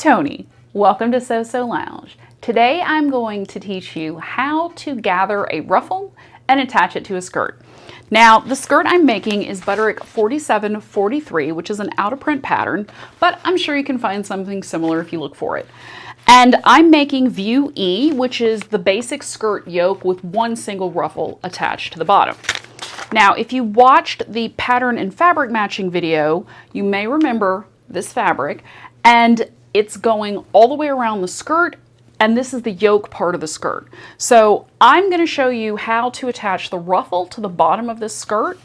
Toni. Welcome to So Lounge. Today I'm going to teach you how to gather a ruffle and attach it to a skirt. Now the skirt I'm making is Butterick 4743, which is an out of print pattern, but I'm sure you can find something similar if you look for it. And I'm making view E, which is the basic skirt yoke with one single ruffle attached to the bottom. Now, if you watched the pattern and fabric matching video, you may remember this fabric, and it's going all the way around the skirt, and this is the yoke part of the skirt. So I'm going to show you how to attach the ruffle to the bottom of this skirt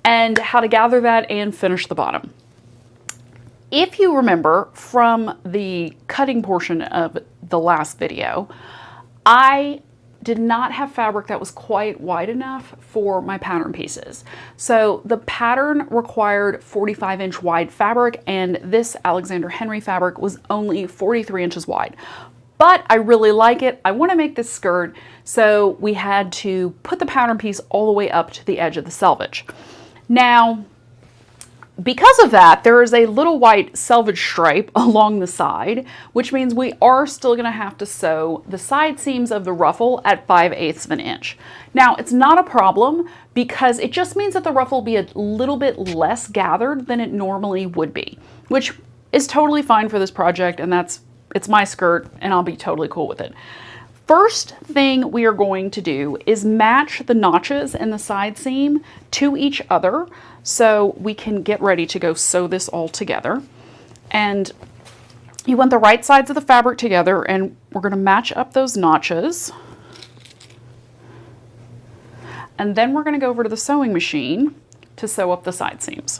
and how to gather that and finish the bottom. If you remember from the cutting portion of the last video, I did not have fabric that was quite wide enough for my pattern pieces. So the pattern required 45-inch wide fabric, and this Alexander Henry fabric was only 43 inches wide. But I really like it. I want to make this skirt, so we had to put the pattern piece all the way up to the edge of the selvage. Now, because of that, there is a little white selvage stripe along the side, which means we are still going to have to sew the side seams of the ruffle at 5/8 of an inch. Now, it's not a problem because it just means that the ruffle will be a little bit less gathered than it normally would be, which is totally fine for this project, and it's my skirt, and I'll be totally cool with it. First thing we are going to do is match the notches in the side seam to each other so we can get ready to go sew this all together. And you want the right sides of the fabric together, and we're going to match up those notches. And then we're going to go over to the sewing machine to sew up the side seams.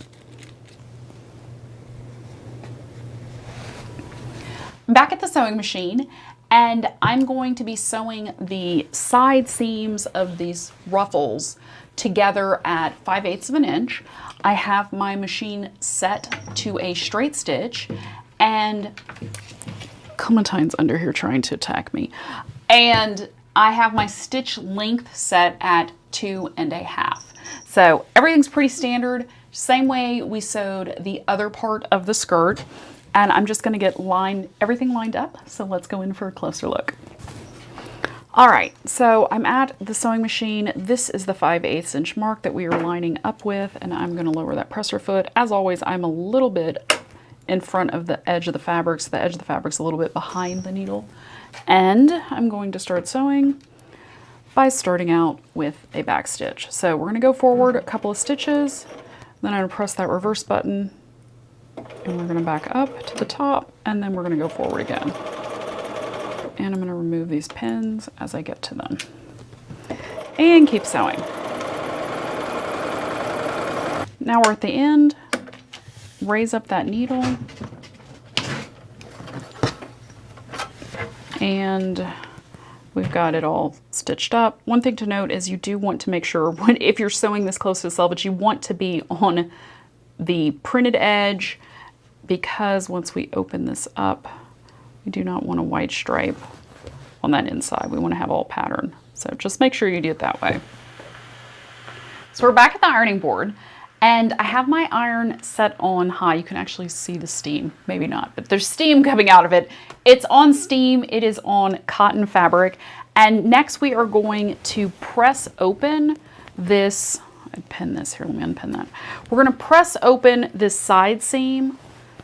I'm back at the sewing machine, and I'm going to be sewing the side seams of these ruffles together at 5/8 of an inch. I have my machine set to a straight stitch, and Clementine's under here trying to attack me. And I have my stitch length set at 2.5. So everything's pretty standard, same way we sewed the other part of the skirt. And I'm just going to get everything lined up. So let's go in for a closer look. All right, so I'm at the sewing machine. This is the 5/8 inch mark that we are lining up with, and I'm going to lower that presser foot. As always, I'm a little bit in front of the edge of the fabric, so the edge of the fabric's a little bit behind the needle. And I'm going to start sewing by starting out with a back stitch. So we're going to go forward a couple of stitches, then I'm going to press that reverse button, and we're going to back up to the top, and then we're going to go forward again. And I'm going to remove these pins as I get to them. And keep sewing. Now we're at the end. Raise up that needle. And we've got it all stitched up. One thing to note is you do want to make sure, if you're sewing this close to the selvage, you want to be on the printed edge, because once we open this up, we do not want a white stripe on that inside. We want to have all pattern. So just make sure you do it that way. So we're back at the ironing board, and I have my iron set on high. You can actually see the steam, maybe not, but there's steam coming out of it. It's on steam, it is on cotton fabric. And next we are going to press open this, I'd pin this here, let me unpin that. We're going to press open this side seam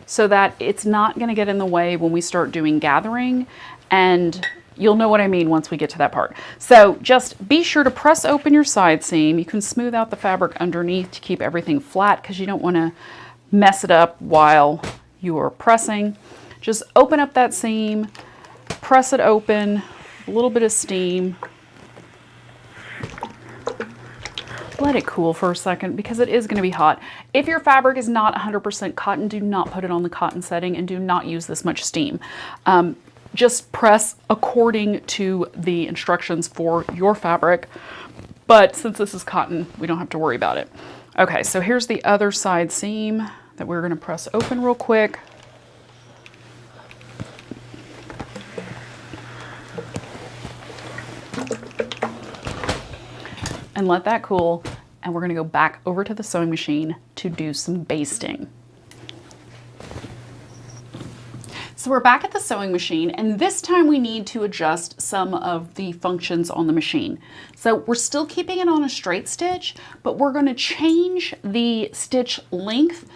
so that it's not going to get in the way when we start doing gathering, and you'll know what I mean once we get to that part. So just be sure to press open your side seam. You can smooth out the fabric underneath to keep everything flat because you don't want to mess it up while you are pressing. Just open up that seam, press it open, a little bit of steam. Let it cool for a second because it is going to be hot. If your fabric is not 100% cotton, do not put it on the cotton setting and do not use this much steam. Just press according to the instructions for your fabric. But since this is cotton, we don't have to worry about it. Okay, so here's the other side seam that we're going to press open real quick. And let that cool, and we're going to go back over to the sewing machine to do some basting. So we're back at the sewing machine, and this time we need to adjust some of the functions on the machine. So we're still keeping it on a straight stitch, but we're going to change the stitch length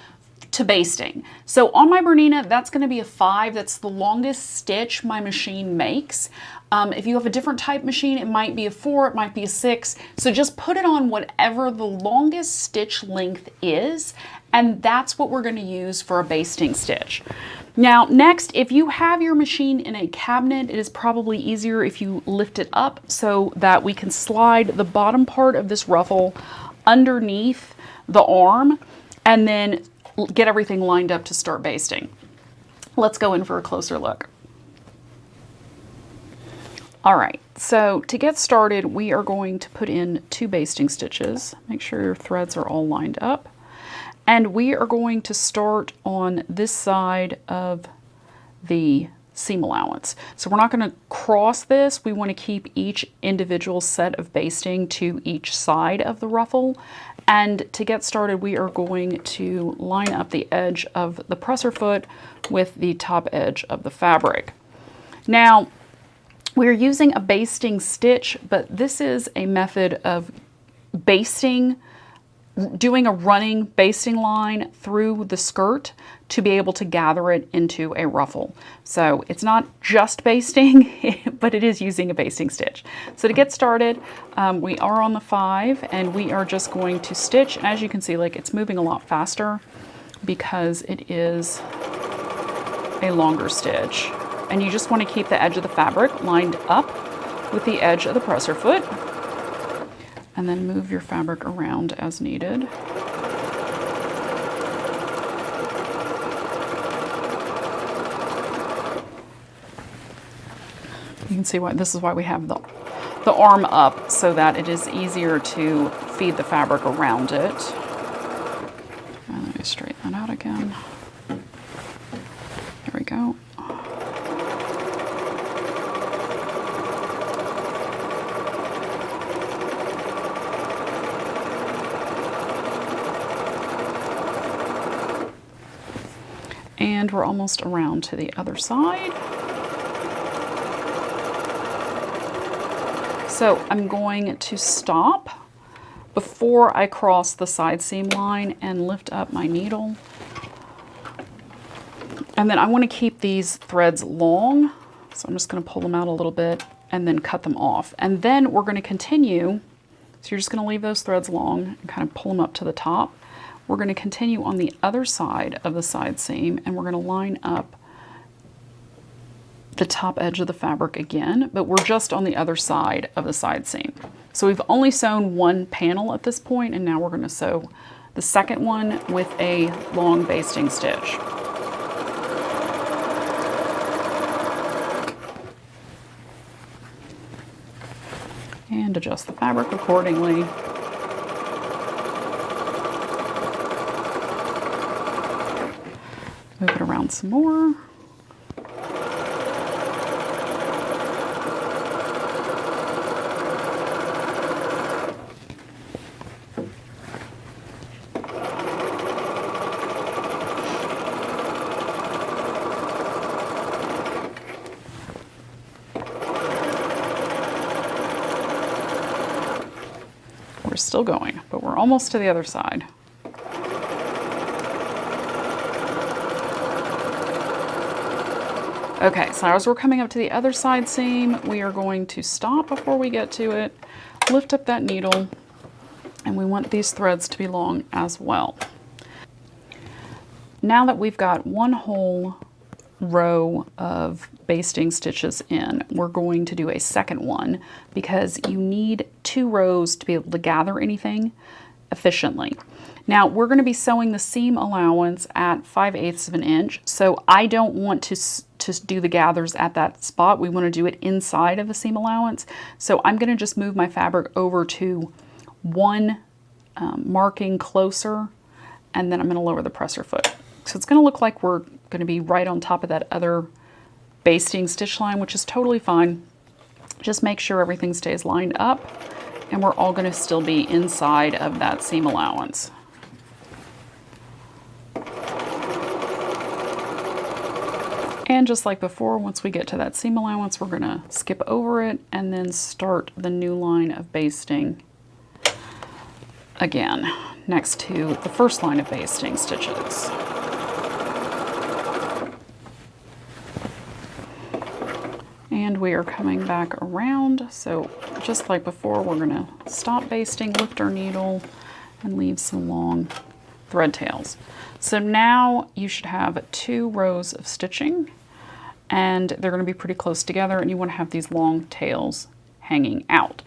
to basting. So on my Bernina, that's going to be a 5. That's the longest stitch my machine makes. If you have a different type machine, it might be a 4, it might be a 6. So just put it on whatever the longest stitch length is, and that's what we're going to use for a basting stitch. Now next, if you have your machine in a cabinet, it is probably easier if you lift it up so that we can slide the bottom part of this ruffle underneath the arm and then get everything lined up to start basting. Let's go in for a closer look. All right, so to get started, we are going to put in 2 basting stitches. Make sure your threads are all lined up. And we are going to start on this side of the seam allowance. So we're not going to cross this. We want to keep each individual set of basting to each side of the ruffle. And to get started, we are going to line up the edge of the presser foot with the top edge of the fabric. Now, we're using a basting stitch, but this is a method of basting, doing a running basting line through the skirt to be able to gather it into a ruffle. So it's not just basting, but it is using a basting stitch. So to get started, we are on the 5 and we are just going to stitch. And as you can see, like it's moving a lot faster because it is a longer stitch. And you just want to keep the edge of the fabric lined up with the edge of the presser foot. And then move your fabric around as needed. You can see why this is why we have the arm up, so that it is easier to feed the fabric around it. And let me straighten that out again. There we go. And we're almost around to the other side. So I'm going to stop before I cross the side seam line and lift up my needle. And then I want to keep these threads long, so I'm just going to pull them out a little bit and then cut them off. And then we're going to continue, so you're just going to leave those threads long and kind of pull them up to the top. We're going to continue on the other side of the side seam, and we're going to line up the top edge of the fabric again, but we're just on the other side of the side seam. So we've only sewn 1 panel at this point, and now we're going to sew the second one with a long basting stitch. And adjust the fabric accordingly. Move it around some more. We're still going, but we're almost to the other side. Okay, so as we're coming up to the other side seam, we are going to stop before we get to it, lift up that needle, and we want these threads to be long as well. Now that we've got 1 whole row of basting stitches in, we're going to do a second one because you need 2 rows to be able to gather anything efficiently. Now we're going to be sewing the seam allowance at 5/8 of an inch, so I don't want to do the gathers at that spot. We want to do it inside of the seam allowance. So I'm going to just move my fabric over to 1 marking closer, and then I'm going to lower the presser foot. So it's going to look like we're going to be right on top of that other basting stitch line, which is totally fine. Just make sure everything stays lined up, and we're all going to still be inside of that seam allowance. And just like before, once we get to that seam allowance, we're gonna skip over it and then start the new line of basting again, next to the first line of basting stitches. And we are coming back around. So just like before, we're gonna stop basting, lift our needle, and leave some long thread tails. So now you should have 2 rows of stitching, and they're gonna be pretty close together, and you wanna have these long tails hanging out.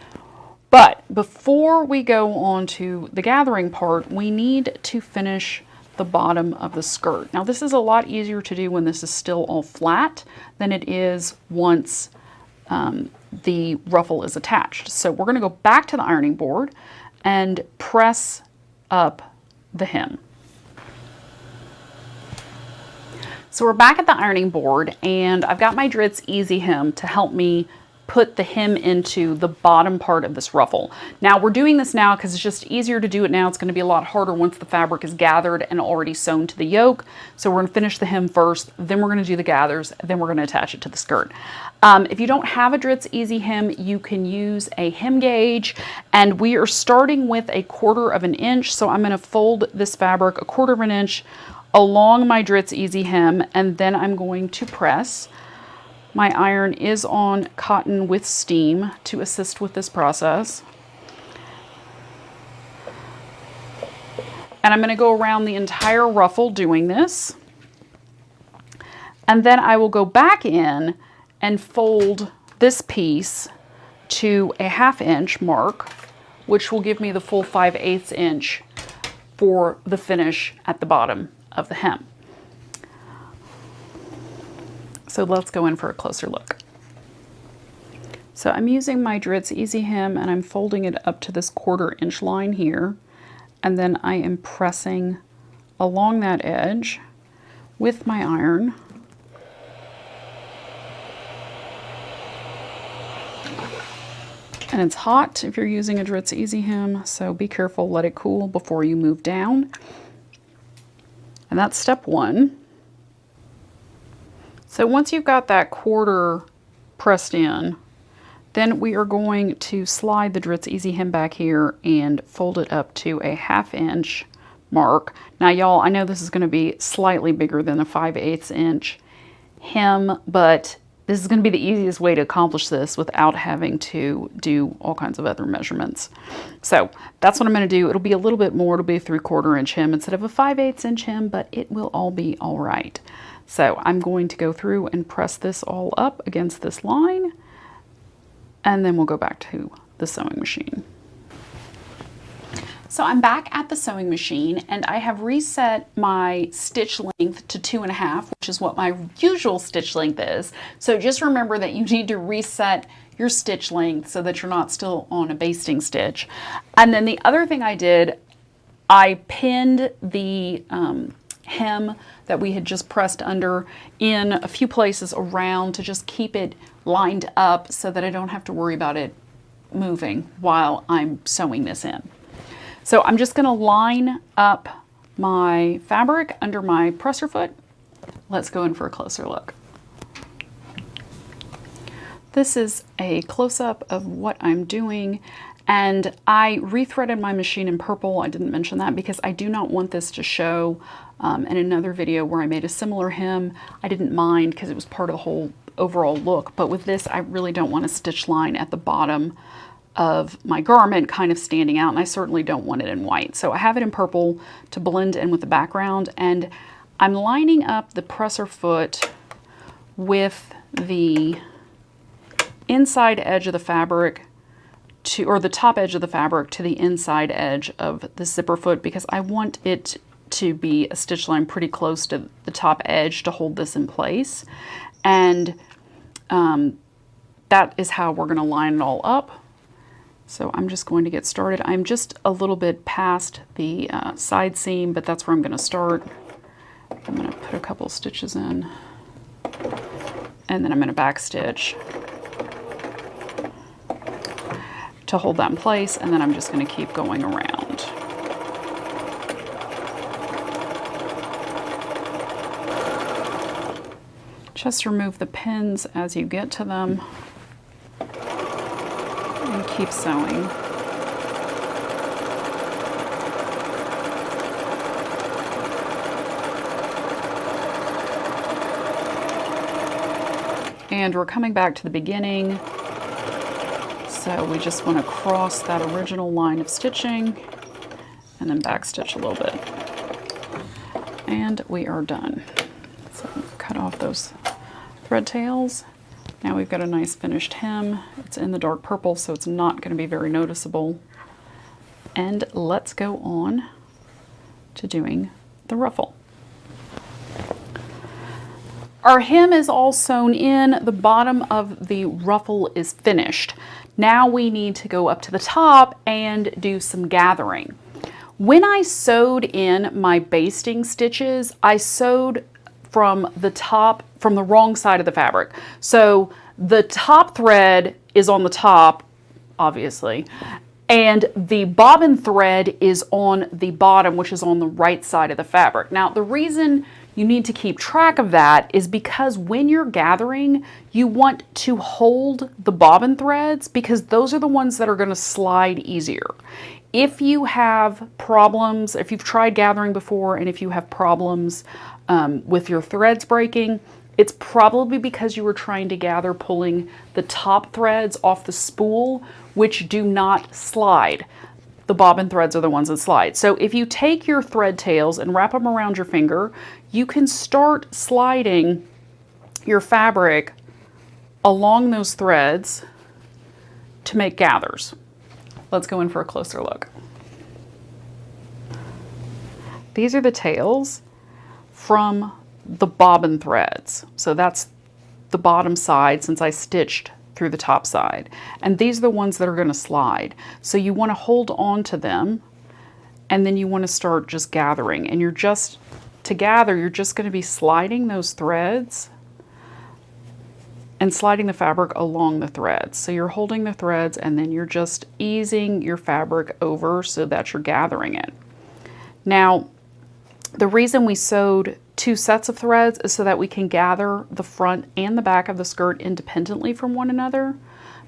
But before we go on to the gathering part, we need to finish the bottom of the skirt. Now this is a lot easier to do when this is still all flat than it is once the ruffle is attached. So we're gonna go back to the ironing board and press up the hem. So we're back at the ironing board, and I've got my Dritz EZY-Hem to help me put the hem into the bottom part of this ruffle. Now we're doing this now because it's just easier to do it now. It's going to be a lot harder once the fabric is gathered and already sewn to the yoke. So we're going to finish the hem first, then we're going to do the gathers, then we're going to attach it to the skirt. If you don't have a Dritz EZY-Hem, you can use a hem gauge, and we are starting with 1/4 of an inch. So I'm going to fold this fabric 1/4 of an inch along my Dritz EZY-Hem, and then I'm going to press. My iron is on cotton with steam to assist with this process. And I'm going to go around the entire ruffle doing this. And then I will go back in and fold this piece to a 1/2 inch mark, which will give me the full 5/8 inch for the finish at the bottom of the hem. So let's go in for a closer look. So I'm using my Dritz EZY-Hem, and I'm folding it up to this 1/4 inch line here. And then I am pressing along that edge with my iron. And it's hot if you're using a Dritz EZY-Hem, so be careful, let it cool before you move down. And that's step 1. So once you've got that 1/4 pressed in, then we are going to slide the Dritz EZY-Hem back here and fold it up to a 1/2 inch mark. Now y'all, I know this is going to be slightly bigger than a 5/8 inch hem, but this is going to be the easiest way to accomplish this without having to do all kinds of other measurements. So that's what I'm going to do. It'll be a little bit more. It'll be a 3/4 inch hem instead of a 5/8 inch hem, but it will all be all right. So I'm going to go through and press this all up against this line, and then we'll go back to the sewing machine. So I'm back at the sewing machine, and I have reset my stitch length to 2.5, which is what my usual stitch length is. So just remember that you need to reset your stitch length so that you're not still on a basting stitch. And then the other thing I did, I pinned the hem that we had just pressed under in a few places around to just keep it lined up so that I don't have to worry about it moving while I'm sewing this in. So I'm just going to line up my fabric under my presser foot. Let's go in for a closer look. This is a close-up of what I'm doing, and I rethreaded my machine in purple. I didn't mention that because I do not want this to show in another video where I made a similar hem. I didn't mind because it was part of the whole overall look, but with this I really don't want a stitch line at the bottom of my garment kind of standing out, and I certainly don't want it in white. So I have it in purple to blend in with the background, and I'm lining up the presser foot with the inside edge of the fabric or the top edge of the fabric to the inside edge of the zipper foot, because I want it to be a stitch line pretty close to the top edge to hold this in place. And that is how we're going to line it all up. So I'm just going to get started. I'm just a little bit past the side seam, but that's where I'm going to start. I'm going to put a couple stitches in, and then I'm going to back stitch to hold that in place, and then I'm just going to keep going around. Just remove the pins as you get to them and keep sewing. And we're coming back to the beginning. So we just want to cross that original line of stitching and then back stitch a little bit. And we are done. So cut off those thread tails. Now we've got a nice finished hem. It's in the dark purple, so it's not going to be very noticeable. And let's go on to doing the ruffle. Our hem is all sewn in. The bottom of the ruffle is finished. Now we need to go up to the top and do some gathering. When I sewed in my basting stitches, I sewed from the top, from the wrong side of the fabric. So the top thread is on the top, obviously, and the bobbin thread is on the bottom, which is on the right side of the fabric. Now, the reason you need to keep track of that is because when you're gathering, you want to hold the bobbin threads because those are the ones that are going to slide easier. If you have problems, if you've tried gathering before and if you have problems with your threads breaking, it's probably because you were trying to gather pulling the top threads off the spool, which do not slide. The bobbin threads are the ones that slide. So if you take your thread tails and wrap them around your finger, you can start sliding your fabric along those threads to make gathers. Let's go in for a closer look. These are the tails from the bobbin threads. So that's the bottom side since I stitched through the top side. And these are the ones that are going to slide. So you want to hold on to them and then you want to start just gathering. And you're just, to gather, you're just going to be sliding those threads and sliding the fabric along the threads. So you're holding the threads and then you're just easing your fabric over so that you're gathering it. Now, the reason we sewed 2 sets of threads is so that we can gather the front and the back of the skirt independently from one another,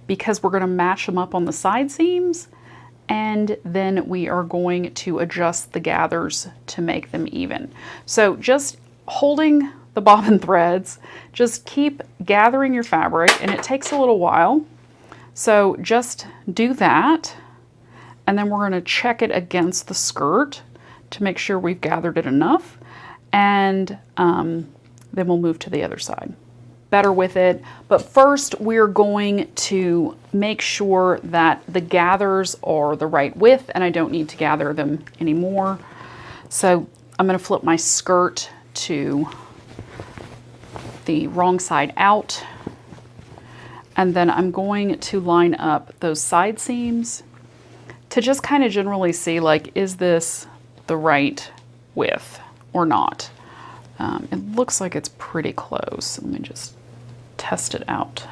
because we're going to match them up on the side seams and then we are going to adjust the gathers to make them even. So just holding the bobbin threads, just keep gathering your fabric, and it takes a little while. So just do that, and then we're going to check it against the skirt to make sure we've gathered it enough. And then we'll move to the other side. Better with it. But first we're going to make sure that the gathers are the right width and I don't need to gather them anymore. So I'm going to flip my skirt to the wrong side out. And then I'm going to line up those side seams to just kind of generally see, like, is this the right width or not? It looks like it's pretty close. Let me just test it out.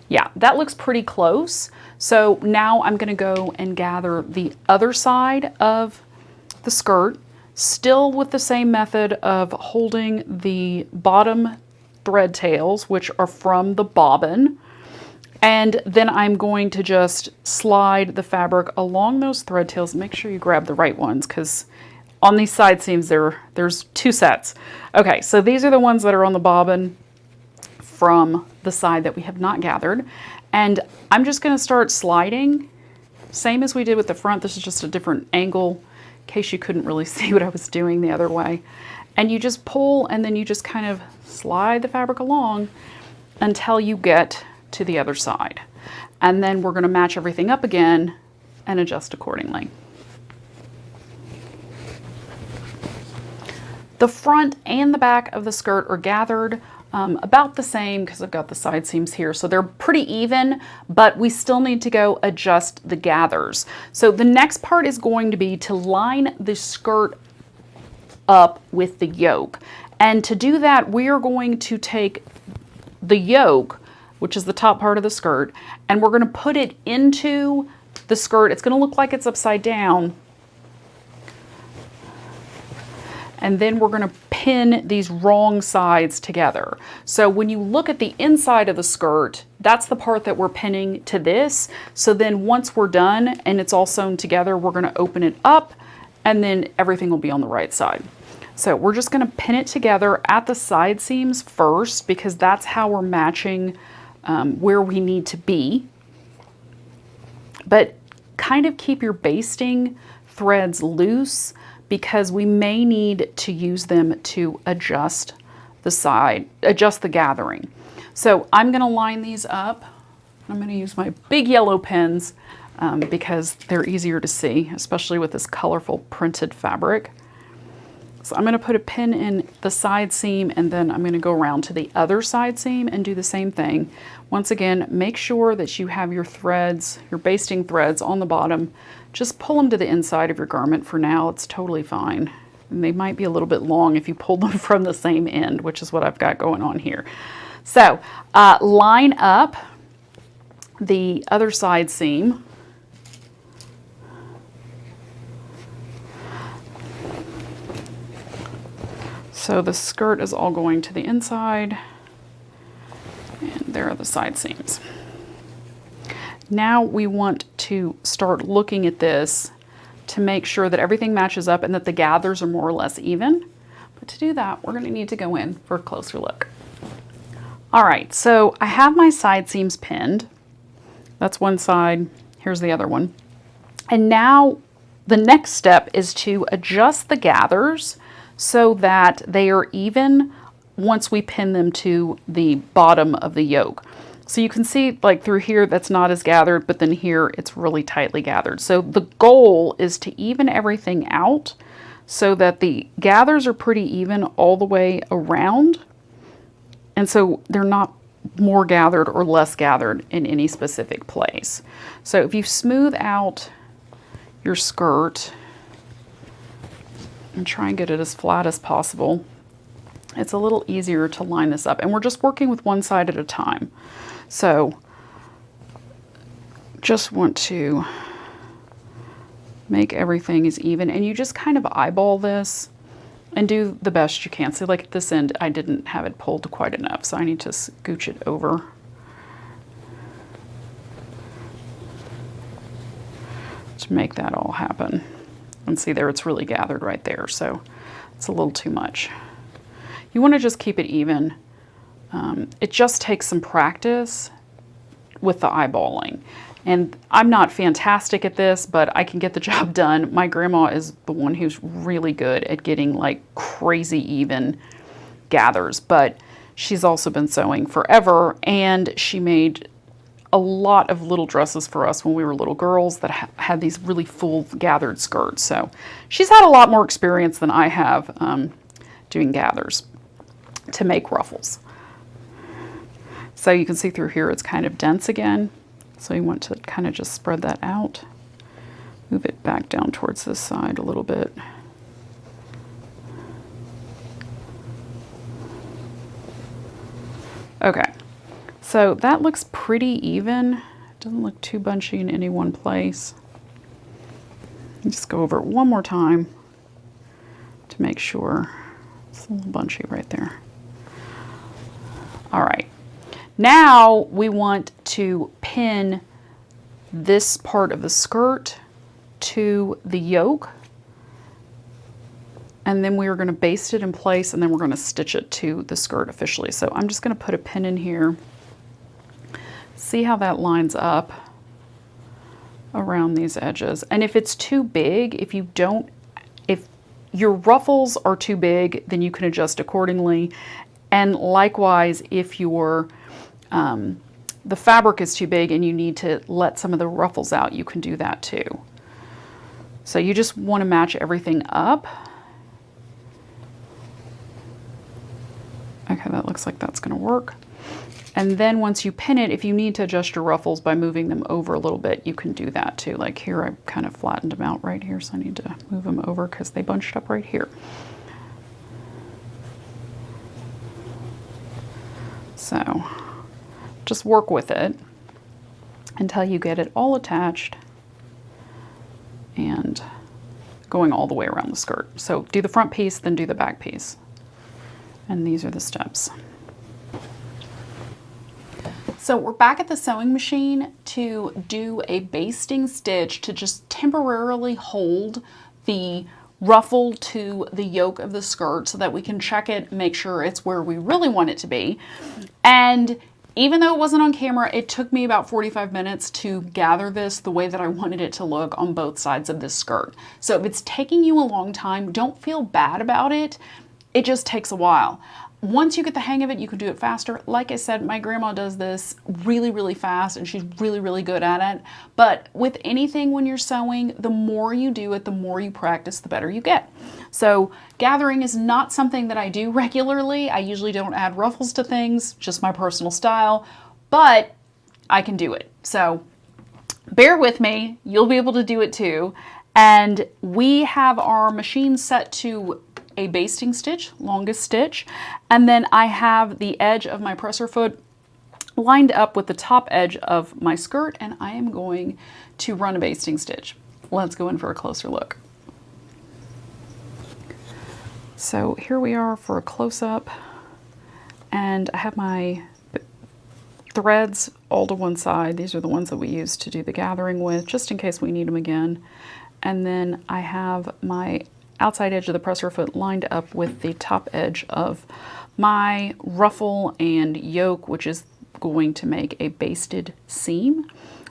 Yeah, that looks pretty close. So now I'm going to go and gather the other side of the skirt, still with the same method of holding the bottom thread tails, which are from the bobbin. And then I'm going to just slide the fabric along those thread tails. Make sure you grab the right ones, because on these side seams there's 2 sets. Okay, so these are the ones that are on the bobbin from the side that we have not gathered. And I'm just going to start sliding, same as we did with the front. This is just a different angle in case you couldn't really see what I was doing the other way. And you just pull and then you just kind of slide the fabric along until you get to the other side. And then we're going to match everything up again and adjust accordingly. The front and the back of the skirt are gathered about the same because I've got the side seams here. So they're pretty even, but we still need to go adjust the gathers. So the next part is going to be to line the skirt up with the yoke. And to do that, we are going to take the yoke, which is the top part of the skirt, and we're going to put it into the skirt. It's going to look like it's upside down. And then we're going to pin these wrong sides together. So when you look at the inside of the skirt, that's the part that we're pinning to this. So then once we're done and it's all sewn together, we're going to open it up and then everything will be on the right side. So we're just going to pin it together at the side seams first because that's how we're matching where we need to be. But kind of keep your basting threads loose because we may need to use them to adjust the gathering. So I'm going to line these up. I'm going to use my big yellow pens because they're easier to see, especially with this colorful printed fabric. So I'm going to put a pin in the side seam and then I'm going to go around to the other side seam and do the same thing. Once again, make sure that you have your threads, your basting threads on the bottom. Just pull them to the inside of your garment for now. It's totally fine. And they might be a little bit long if you pull them from the same end, which is what I've got going on here. So line up the other side seam. So the skirt is all going to the inside, and there are the side seams. Now we want to start looking at this to make sure that everything matches up and that the gathers are more or less even. But to do that, we're going to need to go in for a closer look. All right, so I have my side seams pinned. That's one side, here's the other one. And now the next step is to adjust the gathers so that they are even once we pin them to the bottom of the yoke. So you can see like through here that's not as gathered, but then here it's really tightly gathered. So the goal is to even everything out so that the gathers are pretty even all the way around. And so they're not more gathered or less gathered in any specific place. So if you smooth out your skirt and try and get it as flat as possible, it's a little easier to line this up. And we're just working with one side at a time. So just want to make everything as even, and you just kind of eyeball this and do the best you can. So like at this end, I didn't have it pulled quite enough, so I need to scooch it over. To make that all happen. And see there, it's really gathered right there, so it's a little too much. You want to just keep it even. It just takes some practice with the eyeballing. And I'm not fantastic at this, but I can get the job done. My grandma is the one who's really good at getting like crazy even gathers, but she's also been sewing forever, and she made a lot of little dresses for us when we were little girls that had these really full gathered skirts. So she's had a lot more experience than I have doing gathers to make ruffles. So you can see through here it's kind of dense again. So you want to kind of just spread that out. Move it back down towards this side a little bit. Okay. So that looks pretty even. It doesn't look too bunchy in any one place. Just go over it one more time to make sure it's a little bunchy right there. All right. Now we want to pin this part of the skirt to the yoke. And then we are going to baste it in place, and then we're going to stitch it to the skirt officially. So I'm just going to put a pin in here. See how that lines up around these edges. And if it's too big, if your ruffles are too big, then you can adjust accordingly. And likewise, if your the fabric is too big and you need to let some of the ruffles out, you can do that too. So you just want to match everything up. Okay, that looks like that's going to work. And then once you pin it, if you need to adjust your ruffles by moving them over a little bit, you can do that too. Like here, I kind of flattened them out right here, so I need to move them over because they bunched up right here. So just work with it until you get it all attached and going all the way around the skirt. So do the front piece, then do the back piece. And these are the steps. So we're back at the sewing machine to do a basting stitch to just temporarily hold the ruffle to the yoke of the skirt so that we can check it, make sure it's where we really want it to be. And even though it wasn't on camera, it took me about 45 minutes to gather this the way that I wanted it to look on both sides of this skirt. So if it's taking you a long time, don't feel bad about it. It just takes a while. Once you get the hang of it, you can do it faster. Like I said, my grandma does this really, really fast, and she's really, really good at it. But with anything when you're sewing, the more you do it, the more you practice, the better you get. So gathering is not something that I do regularly. I usually don't add ruffles to things, just my personal style, but I can do it. So bear with me, you'll be able to do it too. And we have our machine set to a basting stitch, longest stitch, and then I have the edge of my presser foot lined up with the top edge of my skirt, and I am going to run a basting stitch. Let's go in for a closer look. So here we are for a close-up, and I have my threads all to one side. These are the ones that we use to do the gathering with, just in case we need them again. And then I have my outside edge of the presser foot lined up with the top edge of my ruffle and yoke, which is going to make a basted seam.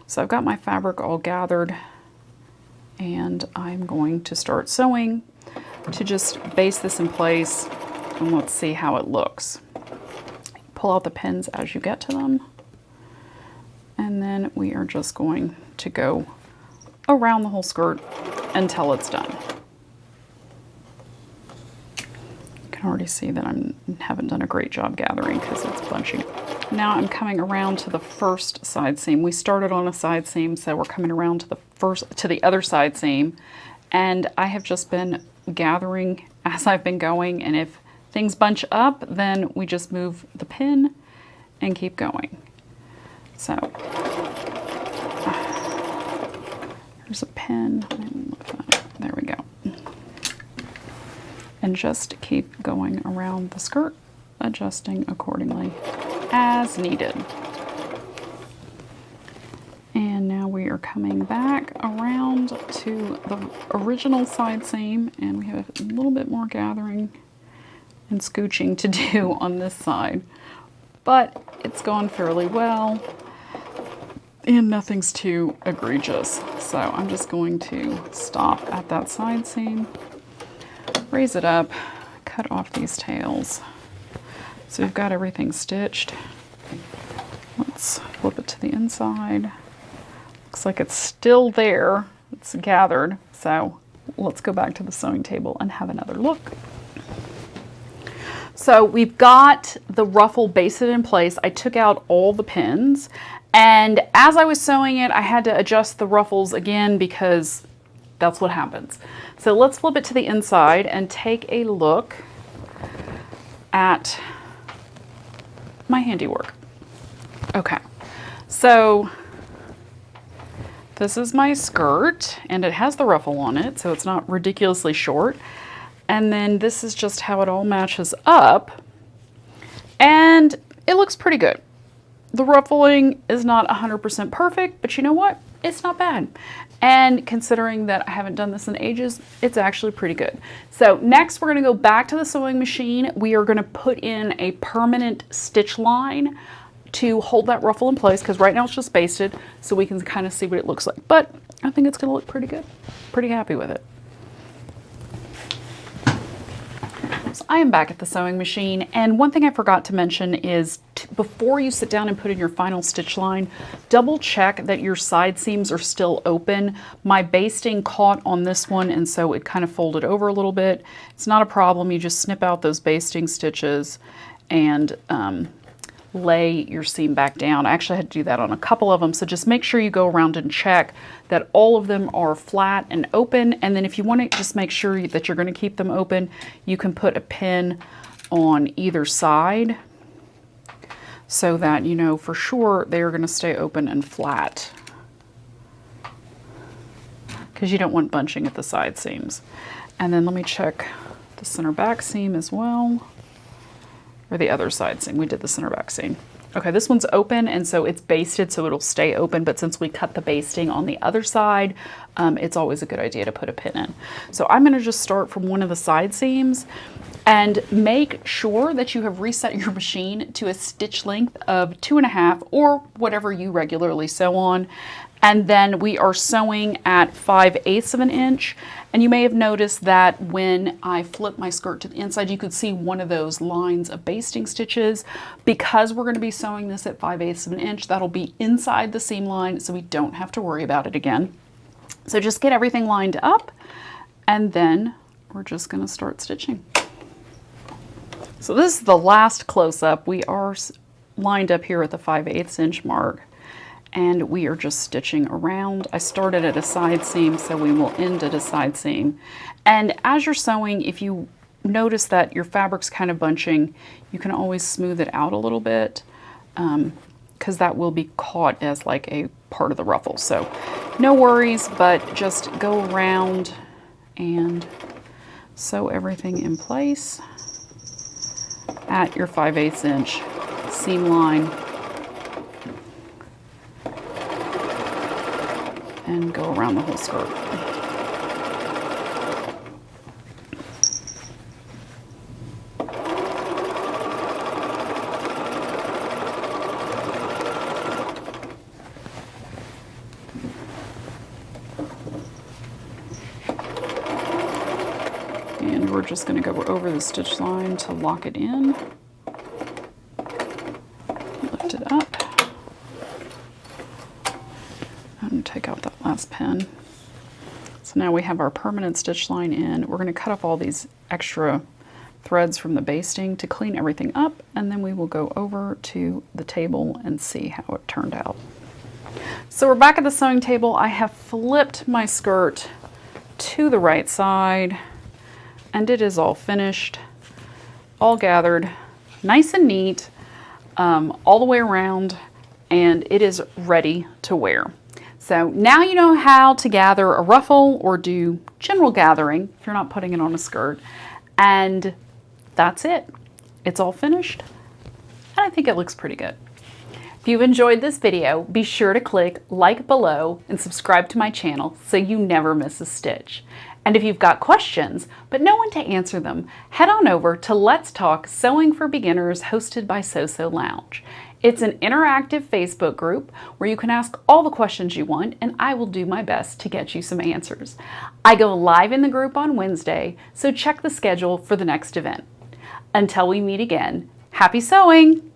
So I've got my fabric all gathered, and I'm going to start sewing to just baste this in place, and let's see how it looks. Pull out the pins as you get to them, and then we are just going to go around the whole skirt until it's done. You can already see that I haven't done a great job gathering because it's bunching. Now I'm coming around to the first side seam. We started on a side seam, so we're coming around to the other side seam, and I have just been gathering as I've been going, and if things bunch up, then we just move the pin and keep going. So here's a pin. There we go. And just keep going around the skirt, adjusting accordingly as needed. And now we are coming back around to the original side seam, and we have a little bit more gathering and scooching to do on this side, but it's gone fairly well and nothing's too egregious. So I'm just going to stop at that side seam, raise it up, cut off these tails. So we've got everything stitched. Let's flip it to the inside. Looks like it's still there. It's gathered. So let's go back to the sewing table and have another look. So we've got the ruffle basted in place. I took out all the pins, and as I was sewing it, I had to adjust the ruffles again because that's what happens. So let's flip it to the inside and take a look at my handiwork. Okay, so this is my skirt, and it has the ruffle on it, so it's not ridiculously short. And then this is just how it all matches up, and it looks pretty good. The ruffling is not 100% perfect, but you know what? It's not bad. And considering that I haven't done this in ages, it's actually pretty good. So next we're gonna go back to the sewing machine. We are gonna put in a permanent stitch line to hold that ruffle in place, because right now it's just basted, so we can kind of see what it looks like. But I think it's gonna look pretty good. Pretty happy with it. So I am back at the sewing machine, and one thing I forgot to mention is before you sit down and put in your final stitch line, double check that your side seams are still open. My basting caught on this one, and so it kind of folded over a little bit. It's not a problem. You just snip out those basting stitches and lay your seam back down. I actually had to do that on a couple of them, so just make sure you go around and check that all of them are flat and open, and then if you want to just make sure that you're going to keep them open, you can put a pin on either side so that you know for sure they're going to stay open and flat, because you don't want bunching at the side seams. And then let me check the center back seam as well. or the other side seam. We did the center back seam. Okay, this one's open, and so it's basted, so it'll stay open, but since we cut the basting on the other side, it's always a good idea to put a pin in. So I'm gonna just start from one of the side seams, and make sure that you have reset your machine to a stitch length of 2.5 or whatever you regularly sew on. And then we are sewing at 5/8 of an inch. And you may have noticed that when I flipped my skirt to the inside, you could see one of those lines of basting stitches. Because we're going to be sewing this at 5/8 of an inch, that'll be inside the seam line, so we don't have to worry about it again. So just get everything lined up, and then we're just going to start stitching. So this is the last close-up. We are lined up here at the 5/8 inch mark, and we are just stitching around. I started at a side seam, so we will end at a side seam. And as you're sewing, if you notice that your fabric's kind of bunching, you can always smooth it out a little bit, because that will be caught as like a part of the ruffle. So no worries, but just go around and sew everything in place at your 5/8 inch seam line, and go around the whole skirt. And we're just going to go over the stitch line to lock it in. Lift it up. And take out that last pin. So now we have our permanent stitch line in. We're going to cut off all these extra threads from the basting to clean everything up, and then we will go over to the table and see how it turned out. So we're back at the sewing table. I have flipped my skirt to the right side, and it is all finished, all gathered, nice and neat, all the way around, and it is ready to wear. So now you know how to gather a ruffle or do general gathering if you're not putting it on a skirt. And that's it. It's all finished, and I think it looks pretty good. If you've enjoyed this video, be sure to click like below and subscribe to my channel so you never miss a stitch. And if you've got questions, but no one to answer them, head on over to Let's Talk Sewing for Beginners, hosted by So Lounge. It's an interactive Facebook group where you can ask all the questions you want, and I will do my best to get you some answers. I go live in the group on Wednesday, so check the schedule for the next event. Until we meet again, happy sewing!